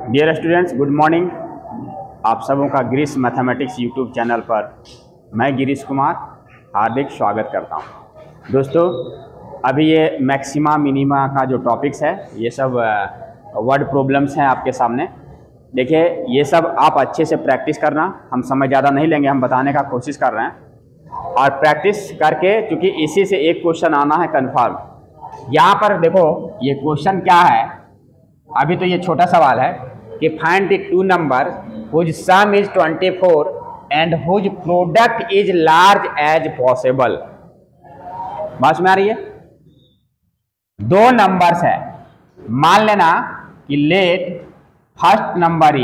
Dear students, good morning. आप सबों का गिरीश मैथमेटिक्स यूट्यूब चैनल पर मैं गिरीश कुमार हार्दिक स्वागत करता हूं। दोस्तों, अभी ये मैक्सिमा मिनिमा का जो टॉपिक्स है, ये सब वर्ड प्रॉब्लम्स हैं आपके सामने। देखिए, ये सब आप अच्छे से प्रैक्टिस करना। हम समय ज़्यादा नहीं लेंगे, हम बताने का कोशिश कर रहे हैं और प्रैक्टिस करके, क्योंकि इसी से एक क्वेश्चन आना है कन्फर्म। यहाँ पर देखो, ये क्वेश्चन क्या है। अभी तो ये छोटा सवाल है कि find the two number whose sum is 24 and whose product is large as possible. बात में आ रही है? दो नंबर्स है, मान लेना कि let first number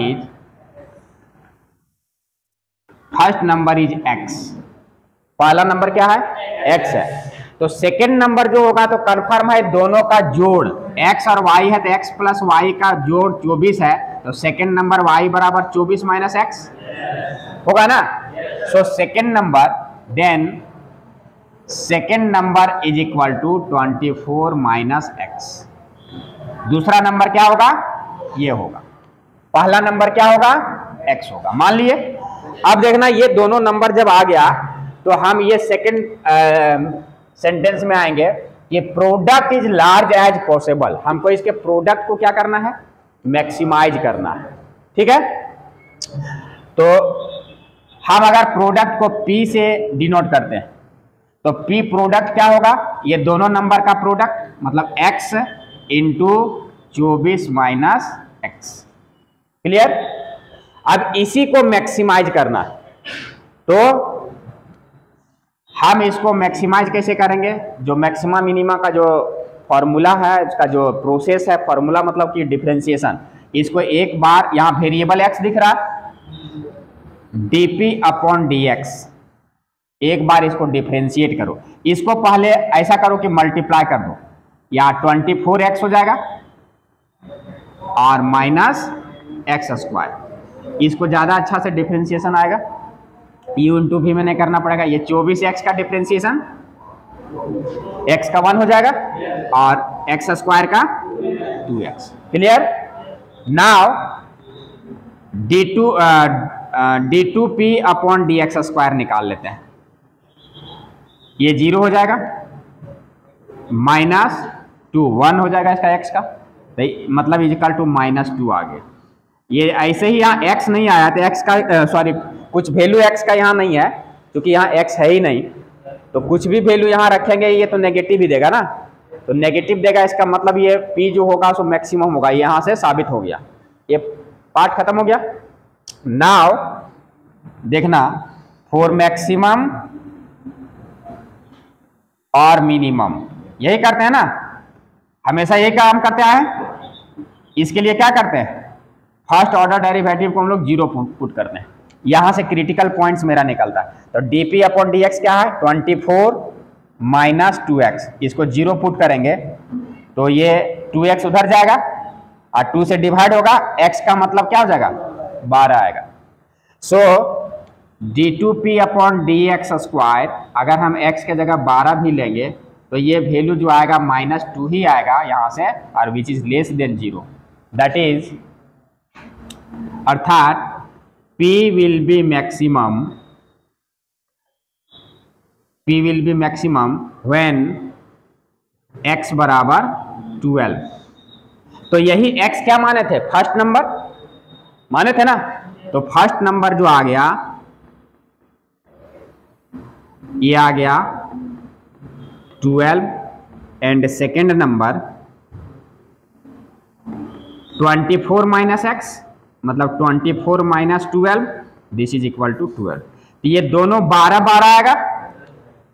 is x। पहला नंबर क्या है? x है। तो सेकेंड नंबर जो होगा तो कंफर्म है दोनों का जोड़ x और y है, तो x प्लस y का जोड़ 24 है। तो सेकेंड नंबर y बराबर 24 माइनस x होगा ना। So second number, then second number is equal to 24 minus x। दूसरा नंबर क्या होगा? ये होगा। पहला नंबर क्या होगा? x होगा। मान लिए। अब देखना, ये दोनों नंबर जब आ गया तो हम ये सेकेंड सेंटेंस में आएंगे कि product is large as possible. हमको इसके प्रोडक्ट को क्या करना है? मैक्सिमाइज करना है। ठीक है। तो हम अगर प्रोडक्ट को P से डिनोट करते हैं तो P प्रोडक्ट क्या होगा? ये दोनों नंबर का प्रोडक्ट, मतलब x into 24 minus x। Clear? अब इसी को मैक्सिमाइज करना है, तो हम इसको मैक्सिमाइज कैसे करेंगे? जो मैक्सिमा मिनिमा का जो फॉर्मूला है, इसका जो प्रोसेस है, फॉर्मूला मतलब कि डिफरेंशिएशन। इसको एक बार, यहां वेरिएबल x दिख रहा है, dp अपॉन dx। एक बार इसको डिफरेंशिएट करो। इसको पहले ऐसा करो कि मल्टीप्लाई कर दो। यहाँ 24x हो जाएगा और माइनस एक्स स्क्वायर। इसको ज्यादा अच्छा से डिफरेंशिएशन आएगा। u इंटू भी में नहीं करना पड़ेगा। ये 24x का डिफरेंशिएशन x का 1 हो जाएगा और एक्स स्क्वायर का 2x। Clear? Now d2p upon dx square निकाल लेते हैं। ये 0 हो जाएगा, माइनस 2 1 हो जाएगा इसका x का, तो मतलब इजिकल टू -2 आ गया। ये ऐसे ही यहाँ x नहीं आया तो x का सॉरी कुछ वैल्यू x का यहाँ नहीं है, क्योंकि यहाँ x है ही नहीं। तो कुछ भी वैल्यू यहाँ रखेंगे ये तो नेगेटिव ही देगा ना। तो नेगेटिव देगा, इसका मतलब ये p जो होगा सो मैक्सिमम होगा। यहाँ से साबित हो गया, ये पार्ट खत्म हो गया। नाउ देखना, फॉर मैक्सिमम और मिनिमम यही करते हैं ना, हमेशा यही काम करते हैं। इसके लिए क्या करते हैं? फर्स्ट ऑर्डर डेरिवेटिव को हम लोग 0 पुट करते हैं। यहां से क्रिटिकल पॉइंट्स मेरा निकलता है। तो dp अपॉन dx क्या है? 24 माइनस 2x। इसको 0 पुट करेंगे तो ये 2x उधर जाएगा और 2 से डिवाइड होगा। x का मतलब क्या हो जाएगा? 12 आएगा। सो d2p अपॉन dx स्क्वायर, अगर हम x के जगह 12 भी लेंगे तो ये वैल्यू जो आएगा -2 ही आएगा यहाँ से, और which is less than 0। That is, अर्थात P will be maximum when x बराबर 12। तो यही x क्या माने थे? फर्स्ट नंबर माने थे ना। तो फर्स्ट नंबर जो आ गया, ये आ गया 12 and second number 24 minus x, मतलब 24 minus 12, this is equal to 12। तो ये दोनों 12 आएगा,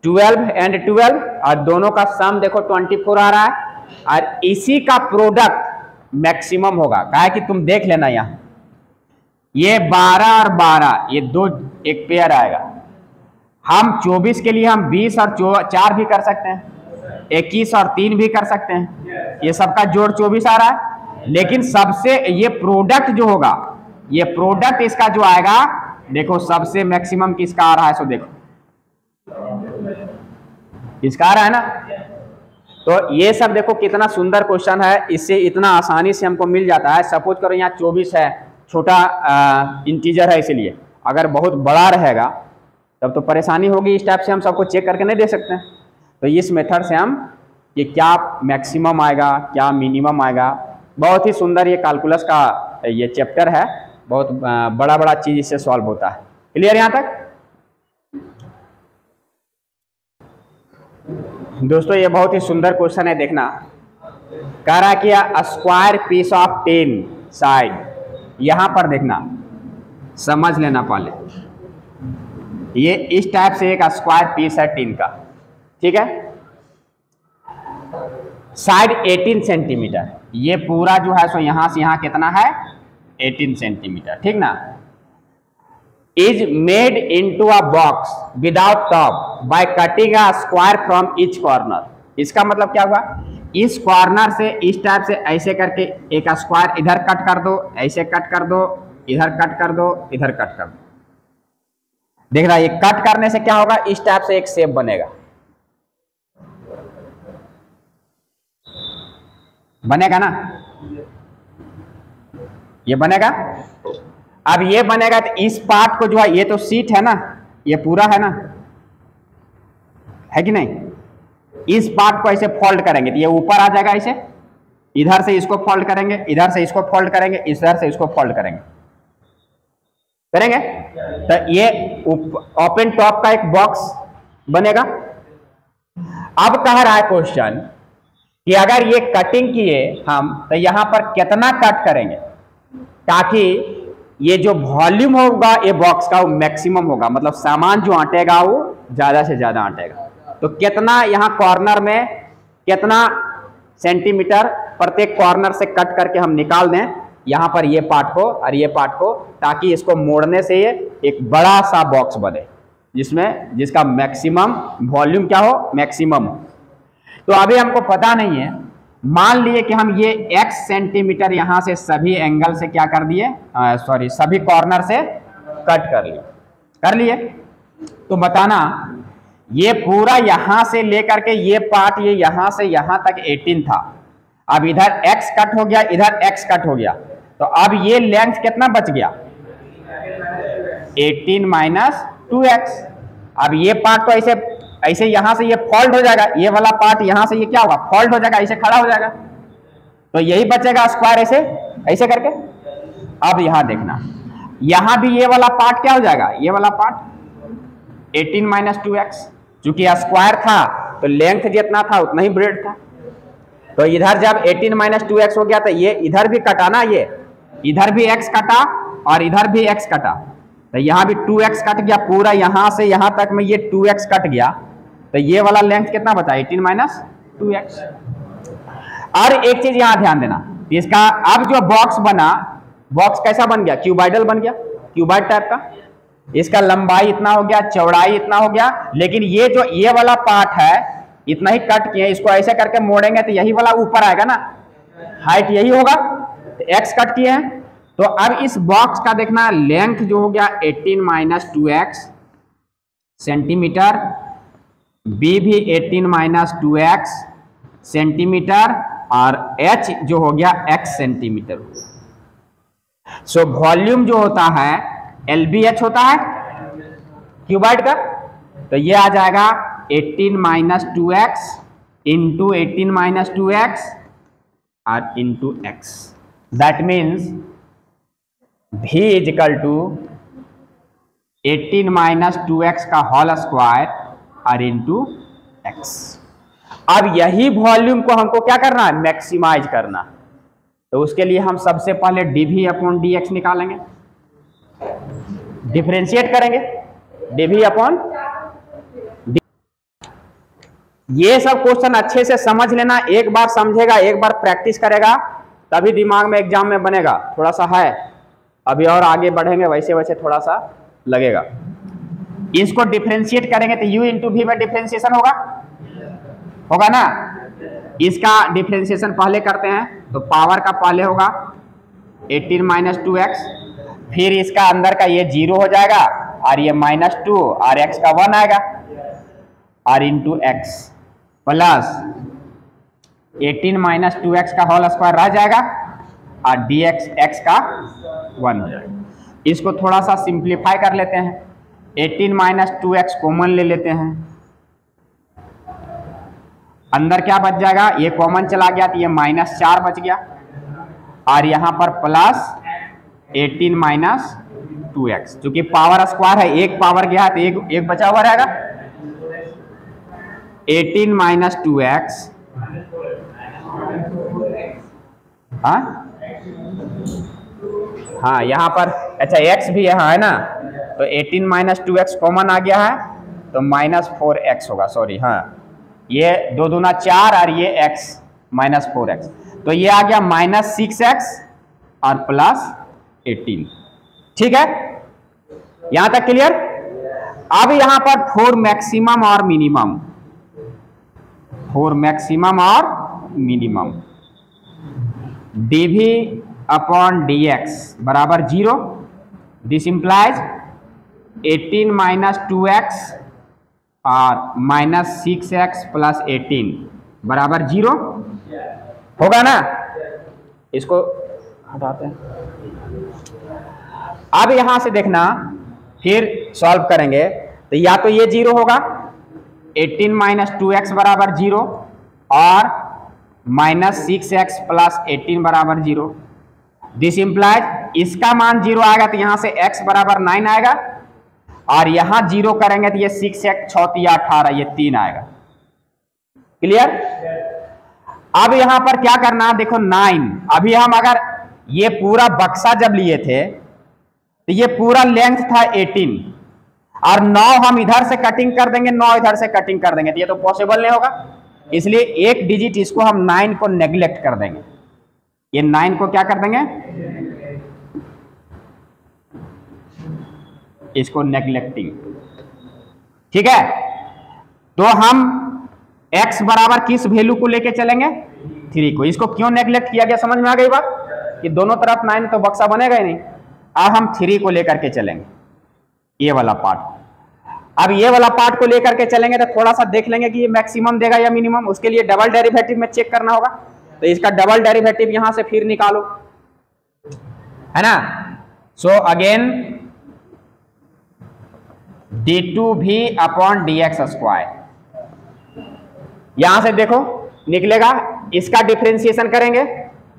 12 एंड 12, और दोनों का सम देखो 24 आ रहा है, और इसी का प्रोडक्ट मैक्सिमम होगा। कहा है कि तुम देख लेना, यहाँ ये 12 और 12 ये दो एक पेयर आएगा। हम 24 के लिए हम 20 और 4 भी कर सकते हैं, 21 और 3 भी कर सकते हैं। ये सबका जोड़ 24 आ रहा है। लेकिन सबसे ये प्रोडक्ट जो होगा, ये प्रोडक्ट इसका जो आएगा, देखो सबसे मैक्सिमम किसका आ रहा है? सो देखो, किसका आ रहा है ना। तो ये सब देखो कितना सुंदर क्वेश्चन है, इससे इतना आसानी से हमको मिल जाता है। सपोज करो यहाँ 24 है, छोटा इंटीजर है, इसलिए अगर बहुत बड़ा रहेगा तब तो परेशानी होगी, इस टाइप से हम सबको चेक करके नहीं दे सकते हैं। तो इस मेथड से हम कि क्या मैक्सिमम आएगा क्या मिनिमम आएगा, बहुत ही सुंदर ये कैलकुलस का ये चैप्टर है, बहुत बड़ा बड़ा चीज इससे सॉल्व होता है। क्लियर यहाँ तक दोस्तों? ये बहुत ही सुंदर क्वेश्चन है, देखना। कह रहा है कि a square piece of tin side, यहां पर देखना, समझ लेना पहले, ये इस टाइप से एक स्क्वायर पीस है टिन का, ठीक है। साइड 18 सेंटीमीटर, ये पूरा जो है सो यहां से यहां कितना है 18 सेंटीमीटर, ठीक ना। Is made into a box without top by cutting a square from each corner. इसका मतलब क्या हुआ, इस कॉर्नर से इस टाइप से ऐसे करके एक स्क्वायर इधर कट कर दो, ऐसे कट कर दो, इधर कट कर दो, इधर कट कर दो। देख रहा है, ये कट करने से क्या होगा, इस टाइप से एक शेप बनेगा, बनेगा ना, ये बनेगा। अब ये बनेगा तो इस पार्ट को जो है, ये तो सीट है ना, ये पूरा है ना, है कि नहीं। इस पार्ट को ऐसे फोल्ड करेंगे तो ये ऊपर आ जाएगा, ऐसे इधर से इसको फोल्ड करेंगे, इधर से इसको फोल्ड करेंगे, इधर से इसको फोल्ड करेंगे, करेंगे तो ये ओपन टॉप का एक बॉक्स बनेगा। अब कह रहा है क्वेश्चन कि अगर ये कटिंग किए हम तो यहां पर कितना कट करेंगे ताकि ये जो वॉल्यूम होगा ये बॉक्स का वो मैक्सिमम होगा, मतलब सामान जो आटेगा वो ज्यादा से ज्यादा आटेगा। तो कितना यहाँ कॉर्नर में कितना सेंटीमीटर प्रत्येक कॉर्नर से कट करके हम निकाल दें यहाँ पर ये पार्ट को और ये पार्ट को, ताकि इसको मोड़ने से ये एक बड़ा सा बॉक्स बने जिसका मैक्सिमम वॉल्यूम क्या हो, मैक्सिमम हो। तो अभी हमको पता नहीं है, मान लिए कि हम ये x सेंटीमीटर यहां से सभी एंगल से क्या कर दिए, सॉरी सभी कॉर्नर से कट कर लिए। तो बताना ये पूरा यहां से लेकर के ये पार्ट ये यहां से यहां तक 18 था, अब इधर x कट हो गया, इधर x कट हो गया, तो अब ये लेंथ कितना बच गया 18 माइनस 2x। अब ये पार्ट तो ऐसे यहां से ये फोल्ड हो जाएगा, ये वाला पार्ट यहां से ये क्या होगा, फोल्ड हो जाएगा, ऐसे खड़ा हो जाएगा, तो यही बचेगा स्क्वायर ऐसे करके। अब यहां देखना, यहां भी ये वाला पार्ट क्या हो जाएगा, ये वाला पार्ट 18 माइनस 2x, चूंकि स्क्वायर था तो लेंथ जितना था उतना ही ब्रेड था, तो इधर जब 18 माइनस 2x हो गया तो ये इधर भी कटा ना, ये इधर भी x कटा और इधर भी x कटा, तो यहां भी 2x कट गया, पूरा यहां से यहां तक में ये 2x कट गया, तो ये वाला लेंथ कितना बचा 18 माइनस 2x। और एक चीज यहां ध्यान देना, इसका अब जो बॉक्स बना, बॉक्स कैसा बन गया, क्यूबाइडल बन गया, क्यूबाइड टाइप का, इसका लंबाई इतना हो गया, चौड़ाई इतना हो गया, लेकिन ये जो ये वाला पार्ट है इतना ही कट किए, इसको ऐसे करके मोड़ेंगे तो यही वाला ऊपर आएगा ना, हाइट यही होगा, तो x कट किए हैं। तो अब इस बॉक्स का देखना लेंथ जो हो गया 18 माइनस 2x सेंटीमीटर, b भी 18 माइनस 2x सेंटीमीटर, और h जो हो गया x सेंटीमीटर। सो वॉल्यूम जो होता है LBH होता है क्यूबाइड का, तो ये आ जाएगा 18 minus 2x into 18 minus 2x और into x, that means v is equal to 18 minus 2x का होल स्क्वायर और इंटू x। अब यही वॉल्यूम को हमको क्या करना है, मैक्सिमाइज करना, तो उसके लिए हम सबसे पहले dv अपॉन dx निकालेंगे, डिफरेंशिएट करेंगे dv अपॉन। ये सब क्वेश्चन अच्छे से समझ लेना, एक बार समझेगा एक बार प्रैक्टिस करेगा तभी दिमाग में एग्जाम में बनेगा, थोड़ा सा है अभी और आगे बढ़ेंगे वैसे वैसे थोड़ा सा लगेगा। इसको डिफरेंशिएट करेंगे तो u इंटू वी में डिफरेंशिएशन होगा ना, इसका डिफरेंशिएशन पहले करते हैं, तो पावर का पहले होगा 18 माइनस 2x, फिर इसका अंदर का ये 0 हो जाएगा और ये -2 और x का 1 आएगा, और into x plus 18 minus 2x का होल स्क्वायर रह जाएगा और dx x का 1 हो जाएगा। इसको थोड़ा सा सिंप्लीफाई कर लेते हैं। 18 माइनस 2x कॉमन ले लेते हैं, अंदर क्या बच जाएगा, ये कॉमन चला गया तो ये -4 बच गया और यहाँ पर प्लस 18 माइनस 2x, चूंकि पावर स्क्वायर है एक पावर गया है तो एक बचा हुआ रहेगा। 18 माइनस 2x, हाँ यहाँ पर अच्छा x भी यहाँ है ना, तो 18 माइनस 2x कॉमन आ गया है तो -4x होगा। सॉरी, हाँ ये 2 दूना 4 और ये x -4x, तो ये आ गया -6x और प्लस 18। ठीक है, यहां तक क्लियर। अब यहां पर फॉर मैक्सिमम और मिनिमम, फॉर मैक्सिमम और मिनिमम dv अपॉन dx बराबर 0। दिस इंप्लाइज 18 माइनस 2x और -6x प्लस 18 बराबर 0 होगा ना। इसको हटाते हैं। अब यहां से देखना, फिर सॉल्व करेंगे तो या तो ये 0 होगा, 18 माइनस 2x बराबर 0 और -6x प्लस 18 बराबर 0। दिस इंप्लाइज इसका मान 0 आएगा तो यहां से x बराबर 9 आएगा और यहां 0 करेंगे तो ये 6x 6 18, ये 3 आएगा। क्लियर। अब यहां पर क्या करना है, देखो 9, अभी हम अगर ये पूरा बक्सा जब लिए थे तो ये पूरा लेंथ था 18 और 9 हम इधर से कटिंग कर देंगे, 9 इधर से कटिंग कर देंगे तो ये तो पॉसिबल नहीं होगा, इसलिए एक डिजिट इसको हम 9 को नेग्लेक्ट कर देंगे। ये 9 को क्या कर देंगे, इसको नेग्लेक्टिंग। ठीक है, तो हम x बराबर किस वैल्यू को लेके चलेंगे, 3 को। इसको क्यों नेग्लेक्ट किया गया समझ में आ गई बात, कि दोनों तरफ 9 तो बक्सा बनेगा ही नहीं। अब हम 3 को लेकर के चलेंगे, ये वाला पार्ट। अब ये वाला पार्ट को लेकर के चलेंगे तो थोड़ा सा देख लेंगे कि ये मैक्सिमम देगा या मिनिमम, उसके लिए डबल डेरिवेटिव में चेक करना होगा। तो इसका डबल डेरिवेटिव यहां से फिर निकालो, है ना। So again d2v upon dx square, यहां से देखो निकलेगा, इसका डिफरेंशिएशन करेंगे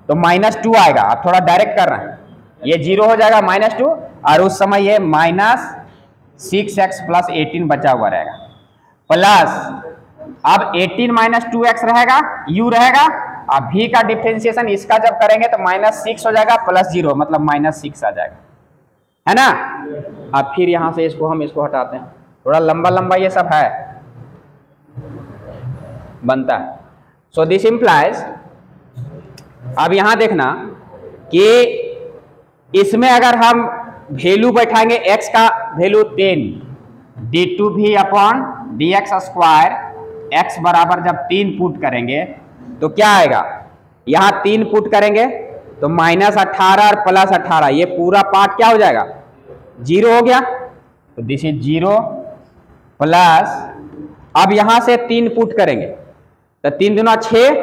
तो -2 आएगा। अब थोड़ा डायरेक्ट कर रहे हैं, ये 0 हो जाएगा -2 और उस समय ये -6x प्लस 18 बचा हुआ रहेगा, प्लस अब 18 माइनस 2x रहेगा, u रहेगा, अब v का डिफरेंशिएशन इसका जब करेंगे तो -6 हो जाएगा प्लस 0 मतलब -6 आ जाएगा, है ना। अब फिर यहां से इसको हटाते हैं, थोड़ा लंबा लंबा ये सब है बनता है। सो दिस इंप्लाइज, अब यहां देखना कि इसमें अगर हम वैल्यू बैठाएंगे x का value 10, d2v upon dx square, x बराबर जब 3 पुट करेंगे तो क्या आएगा, यहां 3 पुट करेंगे तो -18 और प्लस 18, ये पूरा पार्ट क्या हो जाएगा, 0 हो गया। तो दिस इज 0 प्लस, अब यहां से 3 पुट करेंगे तो 3 दूना 6,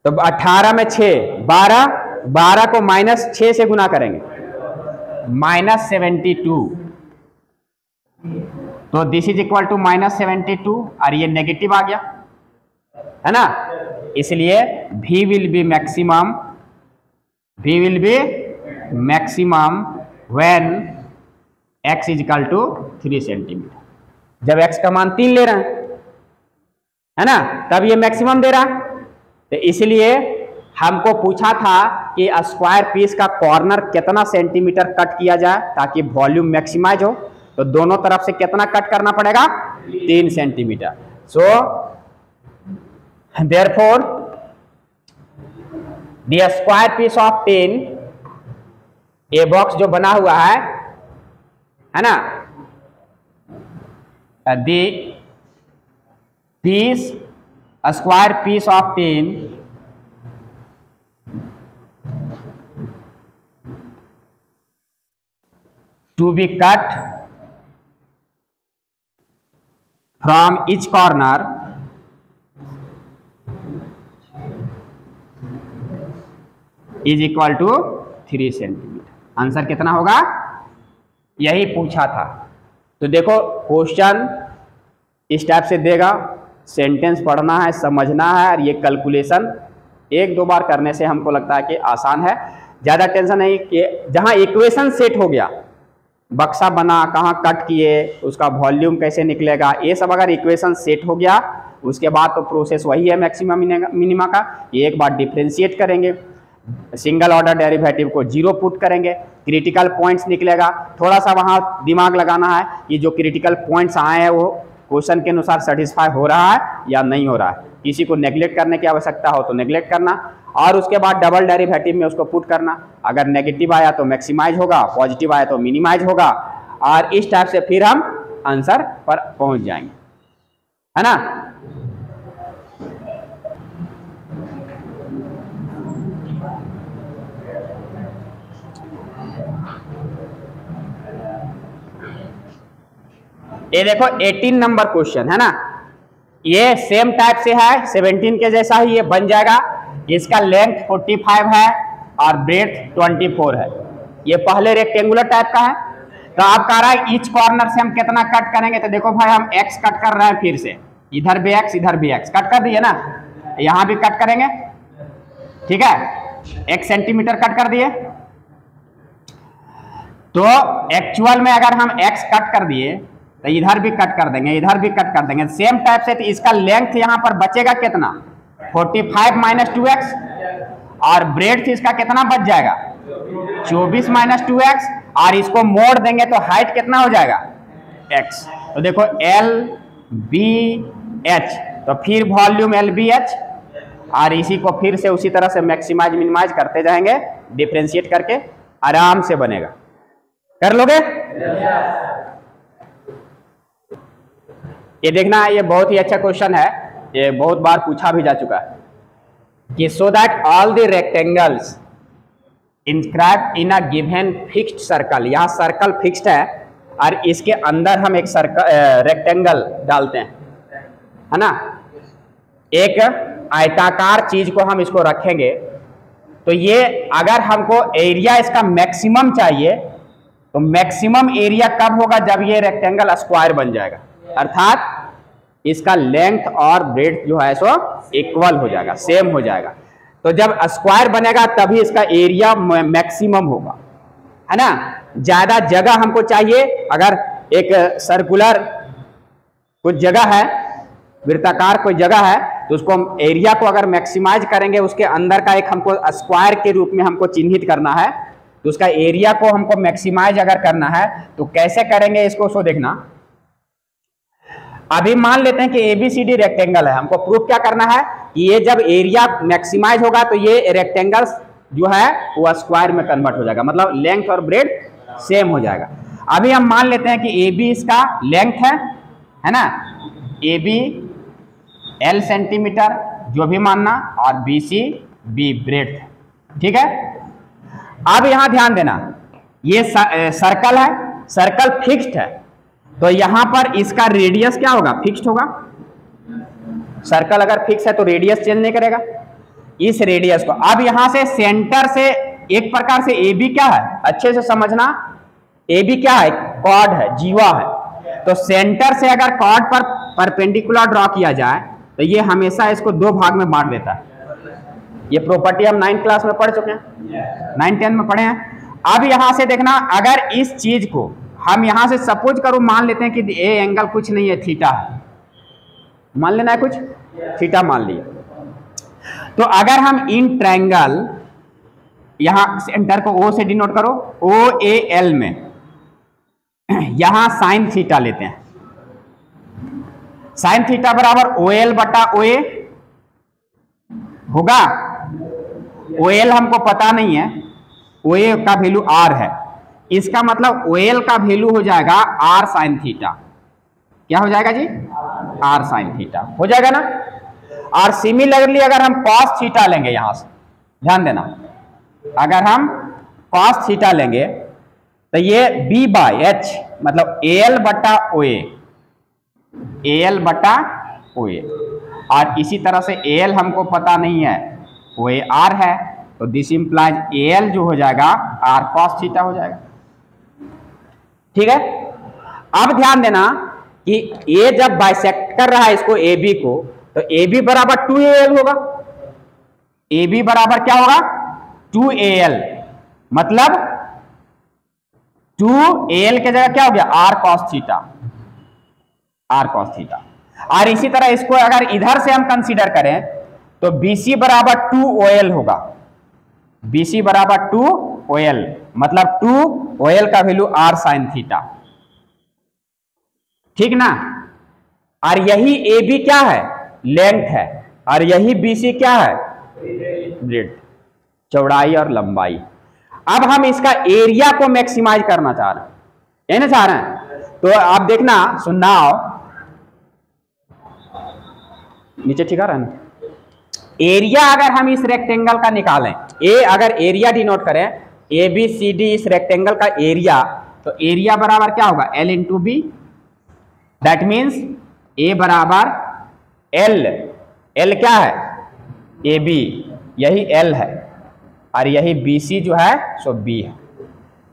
तो 18 में 6 12, 12 को -6 से गुना करेंगे -72, तो दिस इज इक्वल टू -72 और ये नेगेटिव आ गया, है ना। इसलिए v will be maximum when x is equal to 3 centimetre, जब x का मान 3 ले रहे हैं, है ना, तब ये मैक्सिमम दे रहा है। तो इसलिए हमको पूछा था कि स्क्वायर पीस का कॉर्नर कितना सेंटीमीटर कट किया जाए ताकि वॉल्यूम मैक्सिमाइज हो, तो दोनों तरफ से कितना कट करना पड़ेगा, 3 centimetre. So therefore the square piece of 10, ये बॉक्स जो बना हुआ है ना, the piece square piece of 10 to be cut from each corner is equal to 3 centimetre. Answer कितना होगा, यही पूछा था। तो देखो क्वेश्चन इस टाइप से देगा, सेंटेंस पढ़ना है, समझना है, और ये कैलकुलेशन 1-2 बार करने से हमको लगता है कि आसान है। ज़्यादा टेंशन नहीं कि जहाँ इक्वेशन सेट हो गया, बक्सा बना, कहाँ कट किए, उसका वॉल्यूम कैसे निकलेगा, ये सब अगर इक्वेशन सेट हो गया, उसके बाद तो प्रोसेस वही है मैक्सिमम मिनिमा का। ये एक बार डिफ्रेंशिएट करेंगे, सिंगल ऑर्डर डेरिवेटिव को 0 पुट करेंगे, क्रिटिकल पॉइंट्स निकलेगा। थोड़ा सा वहाँ दिमाग लगाना है कि जो क्रिटिकल पॉइंट्स आए हैं वो क्वेश्चन के अनुसार सेटिस्फाई हो रहा है या नहीं हो रहा है। किसी को नेग्लेक्ट करने की आवश्यकता हो तो नेग्लेक्ट करना, और उसके बाद डबल डेरिवेटिव में उसको पुट करना। अगर नेगेटिव आया तो मैक्सिमाइज होगा, पॉजिटिव आया तो मिनिमाइज होगा, और इस टाइप से फिर हम आंसर पर पहुंच जाएंगे, है ना। ये देखो 18 नंबर क्वेश्चन है ना, ये सेम टाइप से है, 17 के जैसा ही ये बन जाएगा। इसका लेंथ 45 है और ब्रेड्थ 24 है। ये पहले रेक्टेंगुलर टाइप का है। तो आप कह रहा है ईच कॉर्नर से हम कितना कट करेंगे, तो देखो भाई हम x कट कर रहे हैं, फिर से इधर भी x इधर भी x कट कर दिए ना, यहां भी कट करेंगे, ठीक है, 1 सेंटीमीटर कट कर दिए। तो एक्चुअल में अगर हम x कट कर दिए तो इधर भी कट कर देंगे, इधर भी कट कर देंगे, सेम टाइप से। तो इसका लेंथ यहां पर बचेगा कितना, 45 माइनस 2x, और ब्रेड्थ इसका कितना बच जाएगा, 24 माइनस 2x, और इसको मोड़ देंगे तो हाइट कितना हो जाएगा, x। तो देखो L B H, तो फिर वॉल्यूम L B H, और इसी को फिर से उसी तरह से मैक्सिमाइज मिनिमाइज करते जाएंगे, डिफरेंशिएट करके आराम से बनेगा। कर लोगे? ये देखना है, ये बहुत ही अच्छा क्वेश्चन है, ये बहुत बार पूछा भी जा चुका है कि so that all the rectangles inscribed in a given fixed circle, यहाँ सर्कल फिक्स्ड है और इसके अंदर हम एक सर्कल रेक्टेंगल डालते हैं, है ना, एक आयताकार चीज को हम इसको रखेंगे। तो ये अगर हमको एरिया इसका मैक्सिमम चाहिए, तो मैक्सिमम एरिया कब होगा, जब ये रेक्टेंगल स्क्वायर बन जाएगा, अर्थात इसका लेंथ और ब्रेड्थ जो है सो इक्वल हो जाएगा, सेम हो जाएगा। तो जब स्क्वायर बनेगा तभी इसका एरिया मैक्सिमम होगा, है ना। ज्यादा जगह हमको चाहिए, अगर एक सर्कुलर कुछ जगह है, वृत्ताकार कोई जगह है, तो उसको हम एरिया को अगर मैक्सिमाइज करेंगे, उसके अंदर का एक हमको स्क्वायर के रूप में हमको चिन्हित करना है, तो उसका एरिया को हमको मैक्सिमाइज अगर करना है तो कैसे करेंगे इसको, सो देखना। अभी मान लेते हैं कि ABCD रेक्टेंगल है, हमको प्रूफ क्या करना है कि ये जब एरिया मैक्सिमाइज होगा तो ये रेक्टेंगल जो है वो स्क्वायर में कन्वर्ट हो जाएगा, मतलब लेंथ और ब्रेड्थ सेम हो जाएगा। अभी हम मान लेते हैं कि AB इसका लेंथ है ना, AB L सेंटीमीटर जो भी मानना, और BC B ब्रेड्थ, ठीक है। अब यहां ध्यान देना, ये सर्कल है, सर्कल फिक्स्ड है, तो यहां पर इसका रेडियस क्या होगा, फिक्स्ड होगा। सर्कल अगर फिक्स है तो रेडियस चेंज नहीं करेगा, इस रेडियस को। अब यहां से सेंटर से एक प्रकार से AB क्या है, अच्छे से समझना, AB क्या है, कॉर्ड है, जीवा है। तो सेंटर से अगर कॉर्ड पर परपेंडिकुलर ड्रॉ किया जाए तो ये हमेशा इसको 2 भाग में बांट देता है। ये प्रॉपर्टी हम 9th क्लास में पढ़ चुके हैं, 9-10 में पढ़े हैं। अब यहां से देखना, अगर इस चीज को हम यहां से सपोज करो, मान लेते हैं कि ए एंगल कुछ नहीं है, थीटा है, मान लेना है कुछ, थीटा मान लिया। तो अगर हम इन ट्रायंगल, यहां सेंटर को O से डिनोट करो, OAL में यहां साइन थीटा लेते हैं, साइन थीटा बराबर OL बटा OA होगा। OL हमको पता नहीं है, OA का वैल्यू R है, इसका मतलब OL का वैल्यू हो जाएगा R साइन थीटा। क्या हो जाएगा जी, R साइन थीटा हो जाएगा ना। और सिमिलरली अगर हम cos थीटा लेंगे, यहां से ध्यान देना, अगर हम cos थीटा लेंगे तो ये B बाई H, मतलब AL बटा OA, AL बटा OA। और इसी तरह से AL हमको पता नहीं है, OA R है, तो दिस इंप्लाइज एल जो हो जाएगा आर कॉस थीटा हो जाएगा। ठीक है, अब ध्यान देना कि ए जब बाइसेक्ट कर रहा है इसको ए बी को, तो ए बी बराबर 2AL होगा। ए बी बराबर क्या होगा 2AL, मतलब 2AL के जगह क्या हो गया R cos theta, R cos theta. और इसी तरह इसको अगर इधर से हम कंसीडर करें तो BC बराबर 2OL होगा, BC बराबर 2OL, मतलब 2OL का वैल्यू आर साइन थीटा। ठीक ना, और यही AB क्या है लेंथ है, और यही BC क्या है ब्रेड्थ, चौड़ाई और लंबाई। अब हम इसका एरिया को मैक्सिमाइज करना चाह रहे हैं, यही ना चाह रहे हैं। तो आप देखना सुनना नीचे, ठीक है ना। एरिया अगर हम इस रेक्टेंगल का निकालें, ए अगर एरिया डिनोट करें ABCD इस रेक्टेंगल का एरिया, तो एरिया बराबर क्या होगा L into b. That means a बराबर L, L क्या है AB, यही L है, और यही BC जो है सो B है।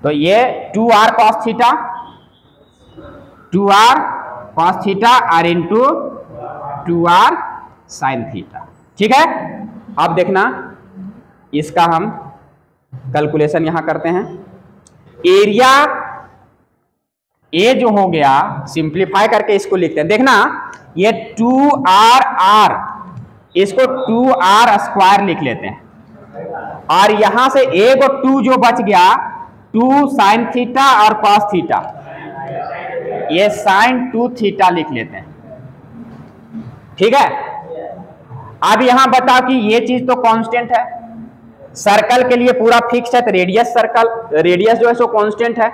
तो ये 2R cos theta, 2R cos theta और इंटू 2R साइन थीटा। ठीक है, अब देखना इसका हम कैलकुलेशन यहां करते हैं। एरिया ए जो हो गया सिंप्लीफाई करके इसको लिखते हैं। देखना ये 2RR, इसको 2R स्क्वायर लिख लेते हैं, और यहां से एक और 2 जो बच गया 2 साइन थीटा और कॉस थीटा, ये साइन 2 थीटा लिख लेते हैं। ठीक है, अब यहां बताओ कि ये चीज तो कांस्टेंट है, सर्कल के लिए पूरा फिक्स है, तो रेडियस सर्कल रेडियस जो है सो कांस्टेंट है।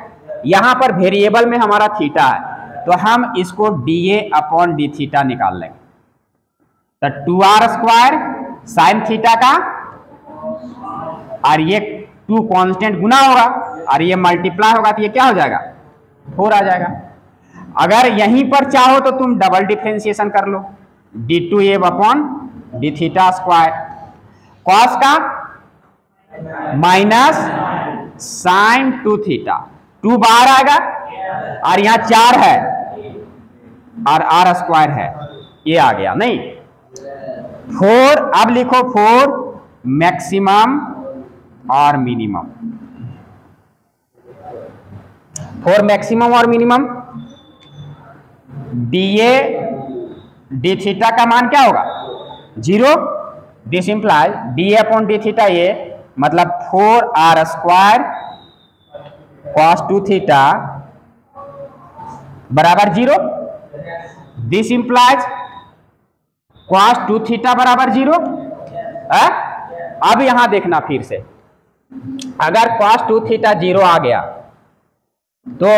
यहां पर वेरिएबल में हमारा थीटा है, तो हम इसको DA अपॉन डी थीटा निकाल लेंगे। तो 2R स्क्वायर साइन थीटा का, और ये 2 कांस्टेंट गुना होगा और ये मल्टीप्लाई होगा, तो ये क्या हो जाएगा 4 आ जाएगा। अगर यहीं पर चाहो तो तुम डबल डिफरेंशिएशन कर लो, D2A upon D theta square, cos का माइनस साइन 2 थीटा, 2 बाहर आएगा और यहां 4 है और R स्क्वायर है, ये आ गया नहीं 4। अब लिखो 4 मैक्सिमम और मिनिमम, 4 मैक्सिमम और मिनिमम। DA डी थीटा का मान क्या होगा 0, this implies DA upon D theta, ये मतलब 4R स्क्वायर कॉस 2 थीटा बराबर 0, दिस इंप्लाइज कॉस 2 थीटा बराबर 0। अब यहां देखना फिर से, अगर कॉस 2 थीटा 0 आ गया तो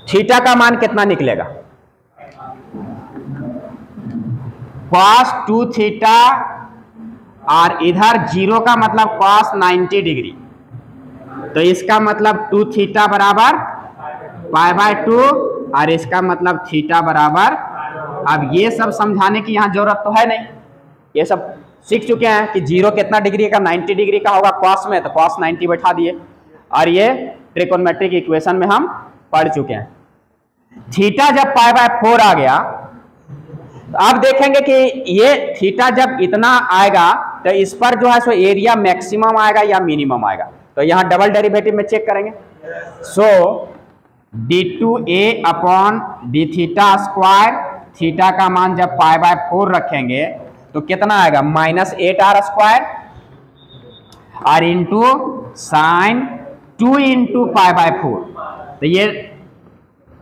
थीटा का मान कितना निकलेगा, कॉस 2 थीटा और इधर 0 का मतलब कॉस 90 डिग्री, तो इसका मतलब 2 थीटा बराबर π/2 और इसका मतलब थीटा बराबर। अब ये सब समझाने की यहां जरूरत तो है नहीं, ये सब सीख चुके हैं कि 0 कितना डिग्री का 90 डिग्री का होगा कॉस में, तो कॉस 90 बैठा दिए, और ये ट्रिकोनोमेट्रिक इक्वेशन में हम पढ़ चुके हैं। थीटा जब π/4 आ गया, तो अब देखेंगे कि ये थीटा जब इतना आएगा तो इस पर जो है सो एरिया मैक्सिमम आएगा या मिनिमम आएगा, तो यहां डबल डेरिवेटिव में चेक करेंगे। सो D2A upon D theta square, theta का मान जब π/4 रखेंगे तो कितना आएगा -8R स्क्वायर और इंटू साइन 2 इंटू π/4, तो ये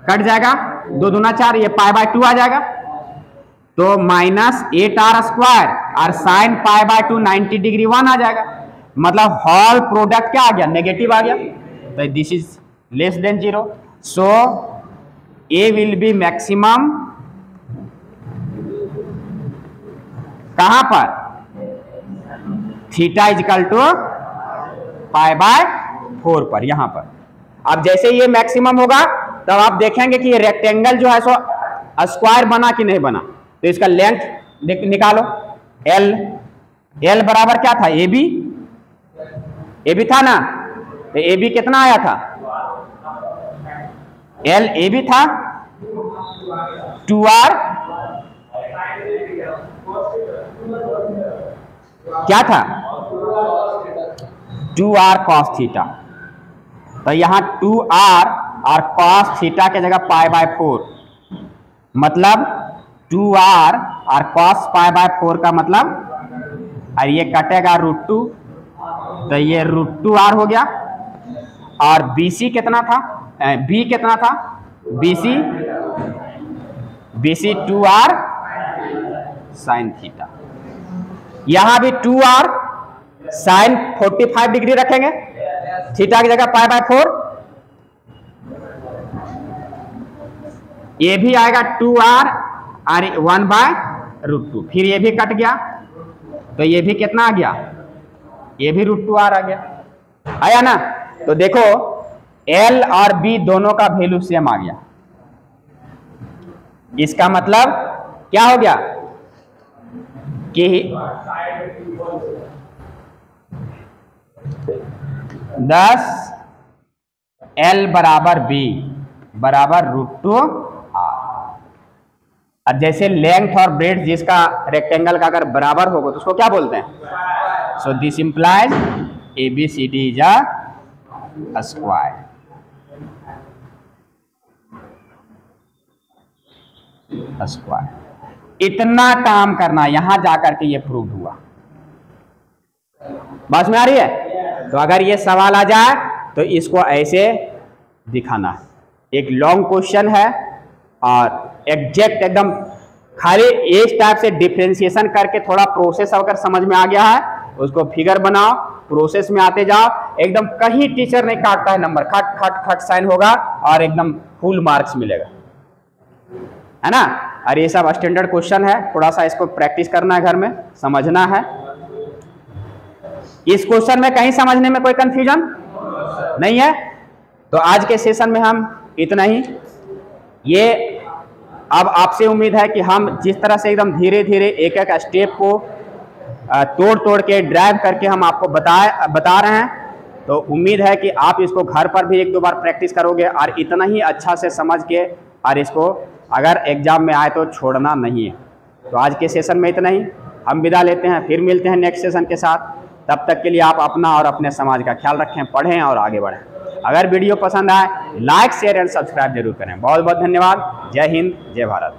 कट जाएगा, 2 दूना 4, ये π/2 आ जाएगा, तो -8R स्क्वायर और साइन π/2 90 डिग्री 1 आ जाएगा, मतलब हॉल प्रोडक्ट क्या आ गया नेगेटिव आ गया, तो this is less than 0। So A will be maximum कहां पर, थीटा इजकल टू π/4 पर, यहां पर। अब जैसे ये मैक्सिमम होगा तब आप देखेंगे कि ये रेक्टेंगल जो है सो स्क्वायर बना कि नहीं बना, तो इसका लेंथ निकालो L, एल बराबर क्या था, ए बी था ना, तो ए बी कितना आया था, एल ए बी था 2r क्या था 2r cos थीटा। तो यहां 2r और cos थीटा के जगह π/4, मतलब 2r और cos π/4 का मतलब, और ये कटेगा √2, तो ये √2r हो गया। और BC कितना था, B कितना था, BC 2r sin थीटा। यहां भी 2r sin 45 डिग्री रखेंगे, थीटा की जगह π/4, ये भी आएगा 2r और 1/√2, फिर ये भी कट गया, तो ये भी कितना आ गया, ये भी √2r आ गया, आया ना। तो देखो L और B दोनों का वैल्यू सेम आ गया, इसका मतलब क्या हो गया कि 10 L बराबर B बराबर √2r। अब जैसे लेंथ और ब्रेड्थ जिसका रेक्टेंगल का अगर बराबर होगा तो उसको क्या बोलते हैं, so this implies ABCD is a square. इतना काम करना, यहां जाकर के ये प्रूव हुआ। बात में आ रही है। तो अगर ये सवाल आ जाए तो इसको ऐसे दिखाना है, एक लॉन्ग क्वेश्चन है और एग्जैक्ट एकदम खाली इस टाइप से डिफरेंशिएशन करके थोड़ा प्रोसेस अगर समझ में आ गया है उसको फिगर बनाओ, प्रोसेस में आते जाओ, एकदम कहीं टीचर नहीं काटता है नंबर, खट खट खट साइन होगा और एकदम फुल मार्क्स मिलेगा, है ना। और ये सब स्टैंडर्ड क्वेश्चन है, थोड़ा सा इसको प्रैक्टिस करना है, घर में समझना है। इस क्वेश्चन में कहीं समझने में कोई कंफ्यूजन नहीं है। तो आज के सेशन में हम इतना ही। ये अब आपसे उम्मीद है कि हम जिस तरह से एकदम धीरे धीरे एक एक स्टेप को तोड़ तोड़ के ड्राइव करके हम आपको बता रहे हैं, तो उम्मीद है कि आप इसको घर पर भी एक दो बार प्रैक्टिस करोगे और इतना ही अच्छा से समझ के और इसको अगर एग्जाम में आए तो छोड़ना नहीं है। तो आज के सेशन में इतना ही, हम विदा लेते हैं, फिर मिलते हैं नेक्स्ट सेशन के साथ। तब तक के लिए आप अपना और अपने समाज का ख्याल रखें, पढ़ें और आगे बढ़ें। अगर वीडियो पसंद आए लाइक शेयर एंड सब्सक्राइब जरूर करें। बहुत बहुत धन्यवाद। जय हिंद, जय भारत।